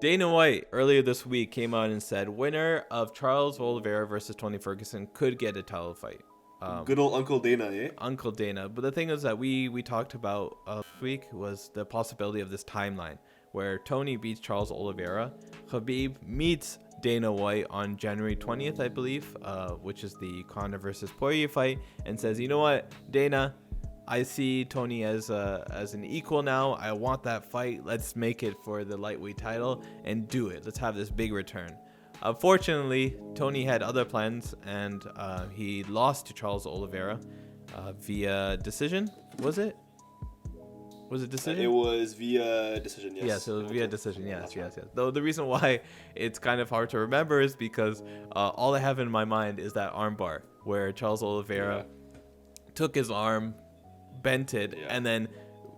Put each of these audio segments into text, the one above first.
Dana White earlier this week came out and said winner of Charles Oliveira versus Tony Ferguson could get a title fight. Good old Uncle Dana, eh? Uncle Dana. But the thing is that we talked about this week was the possibility of this timeline where Tony beats Charles Oliveira, Khabib meets Dana White on January 20th, I believe, which is the Conor versus Poirier fight, and says, you know what, Dana, I see Tony as an equal now. I want that fight. Let's make it for the lightweight title and do it. Let's have this big return. Unfortunately, Tony had other plans, and he lost to Charles Oliveira via decision. Was it? Was it decision? It was via decision, yes. Yes, it was via decision, yes. Though the reason why it's kind of hard to remember is because all I have in my mind is that armbar where Charles Oliveira took his arm, bent it, and then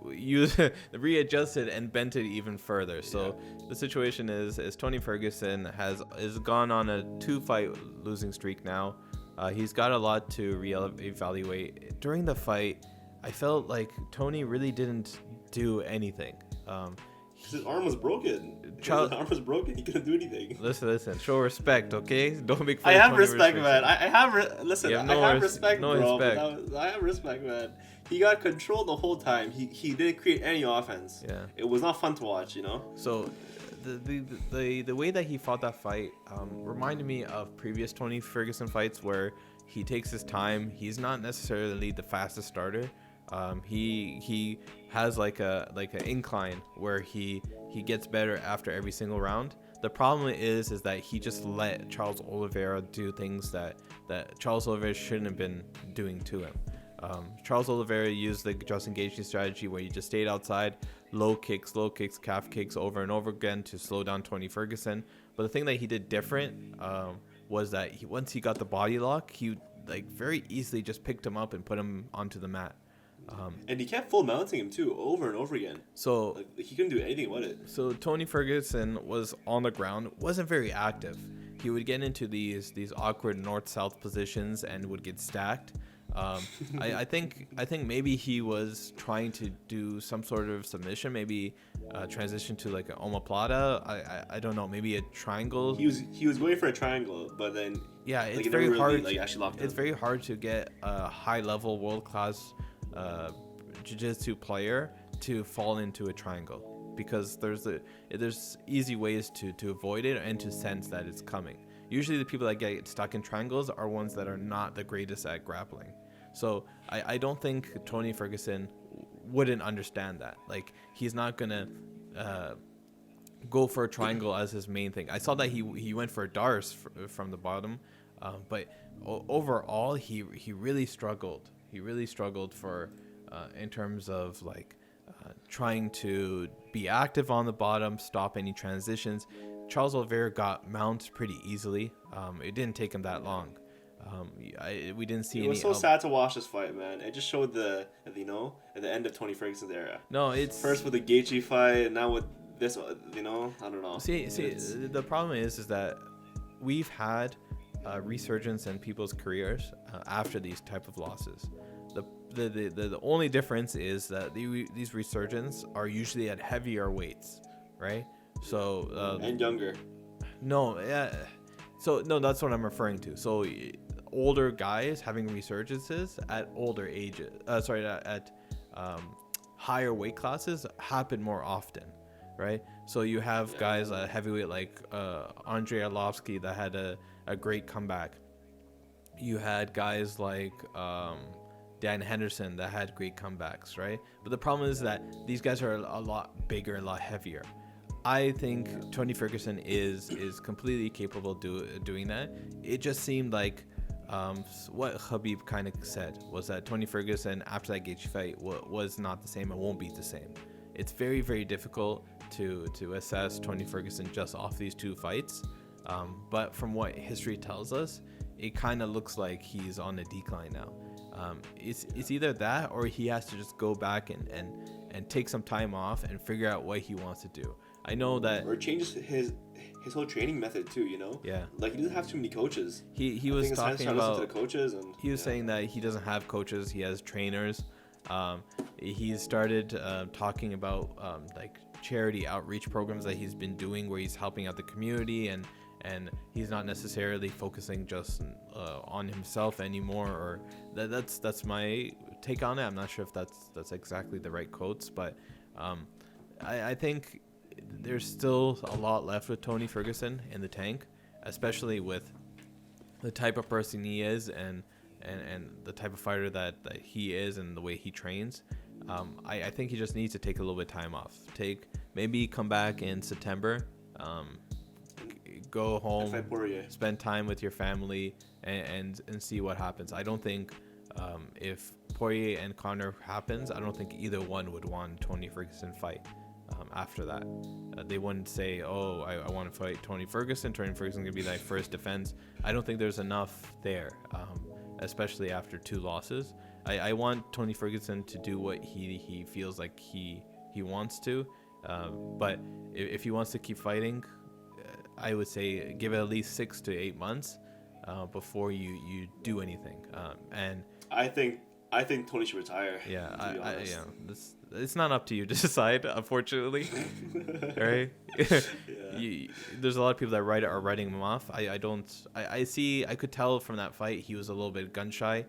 readjusted and bent it even further. So the situation is Tony Ferguson is gone on a 2-fight losing streak now. He's got a lot to reevaluate. During the fight, I felt like Tony really didn't do anything. His arm was broken. His arm was broken. He couldn't do anything. Listen. Show respect, okay? Don't make fun I of have Tony respect, man. I have respect, no bro. respect. I have respect, man. He got control the whole time. He didn't create any offense. Yeah. It was not fun to watch, you know. So, the way that he fought that fight reminded me of previous Tony Ferguson fights where he takes his time. He's not necessarily the fastest starter. He has like an incline where he gets better after every single round. The problem is that he just let Charles Oliveira do things that Charles Oliveira shouldn't have been doing to him. Charles Oliveira used the just engaging strategy where he just stayed outside, low kicks, calf kicks over and over again to slow down Tony Ferguson. But the thing that he did different was that once he got the body lock, he very easily just picked him up and put him onto the mat. And he kept full mounting him too, over and over again. So he couldn't do anything with it. So Tony Ferguson was on the ground, wasn't very active. He would get into these awkward north-south positions and would get stacked. I think maybe he was trying to do some sort of submission, maybe transition to like an omoplata. I don't know, maybe a triangle. He was going for a triangle, but then it's very hard. It's very hard to get a high-level, world-class jiu-jitsu player to fall into a triangle because there's easy ways to avoid it and to sense that it's coming. Usually the people that get stuck in triangles are ones that are not the greatest at grappling. So I don't think Tony Ferguson wouldn't understand that. Like, he's not gonna go for a triangle as his main thing. I saw that he went for a Dars from the bottom, but overall he really struggled. He really struggled for in terms of trying to be active on the bottom, stop any transitions. Charles Oliveira got mounts pretty easily. It didn't take him that long. We didn't see any. It was so sad to watch this fight, man. It just showed at the end of Tony Ferguson's era. No, it's first with the Gaethje fight, and now with this. I don't know. See, the problem is that we've had resurgence in people's careers after these type of losses. The only difference is that these resurgence are usually at heavier weights, right? So and younger. No, yeah. So no, that's what I'm referring to. So older guys having resurgences at older ages. At higher weight classes happen more often, right? So you have guys at heavyweight like Andrei Arlovsky that had a great comeback. You had guys like Dan Henderson that had great comebacks, right? But the problem is that these guys are a lot bigger, a lot heavier. I think Tony Ferguson is completely capable of doing that. It just seemed like what Khabib kind of said was that Tony Ferguson after that Gaethje fight was not the same and won't be the same. It's very, very difficult to assess Tony Ferguson just off these two fights. But from what history tells us, it kind of looks like he's on a decline now. It's either that or he has to just go back and take some time off and figure out what he wants to do. I know that, or change his whole training method too. Yeah. Like, he doesn't have too many coaches. He was talking about to the coaches, and he was saying that he doesn't have coaches. He has trainers. He started talking about charity outreach programs that he's been doing, where he's helping out the community, and he's not necessarily focusing just on himself anymore. Or that's my take on it. I'm not sure if that's exactly the right quotes, but I think there's still a lot left with Tony Ferguson in the tank, especially with the type of person he is, and the type of fighter that he is, and the way he trains. I think he just needs to take a little bit of time off. Maybe come back in September, go home, spend time with your family, and see what happens. I don't think if Poirier and Conor happens, I don't think either one would want Tony Ferguson fight. After that, they wouldn't say, "Oh, I want to fight Tony Ferguson. Tony Ferguson gonna be my first defense." I don't think there's enough there, especially after 2 losses. I want Tony Ferguson to do what he feels like he wants to, but if he wants to keep fighting, I would say give it at least 6 to 8 months before you do anything. And I think Tony should retire. Yeah, it's not up to you to decide, unfortunately. Right? There's a lot of people that are writing him off. I could tell from that fight he was a little bit gun shy.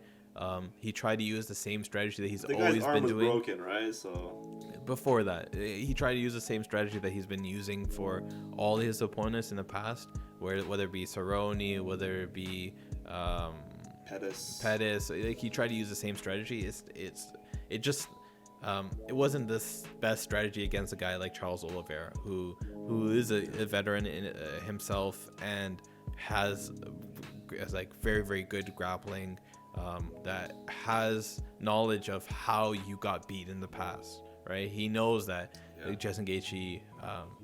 He tried to use the same strategy that he's always been doing. The guy's arm was broken, right? So before that, he tried to use the same strategy that he's been using for all his opponents in the past, whether it be Cerrone, whether it be Pettis. Like, he tried to use the same strategy. It wasn't the best strategy against a guy like Charles Oliveira, who is a veteran in himself, and has like very, very good grappling, that has knowledge of how you got beat in the past, right? He knows that Justin Gaethje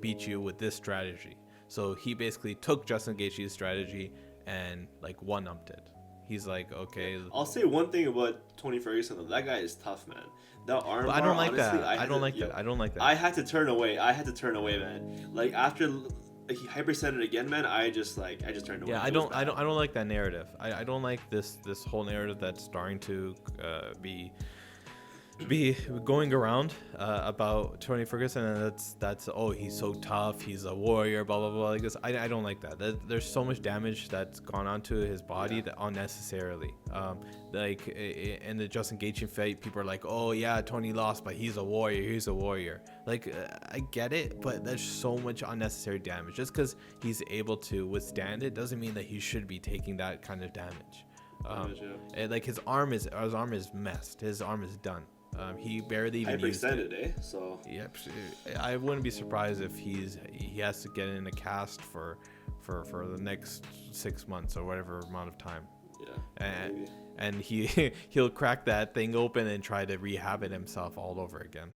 beat you with this strategy. So he basically took Justin Gaethje's strategy and like one-upped it. He's like, okay. I'll say one thing about Tony Ferguson, though. That guy is tough, man. That arm. I don't like that. I don't like that. I had to turn away. man. Like after he hyperextended again, man. I just turned away. Yeah, I don't like that narrative. I don't like this whole narrative that's starting to be going around about Tony Ferguson, and that's oh, he's so tough, he's a warrior, blah blah blah. Like this, I don't like that. There's so much damage that's gone onto his body that unnecessarily. Like in the Justin Gaethje fight, people are like, oh yeah, Tony lost, but he's a warrior. Like I get it, but there's so much unnecessary damage. Just because he's able to withstand it doesn't mean that he should be taking that kind of damage. And like his arm is messed. His arm is done. He barely even used it. So yep, I wouldn't be surprised if he has to get in a cast for the next 6 months or whatever amount of time. Yeah, and he'll crack that thing open and try to rehab it himself all over again.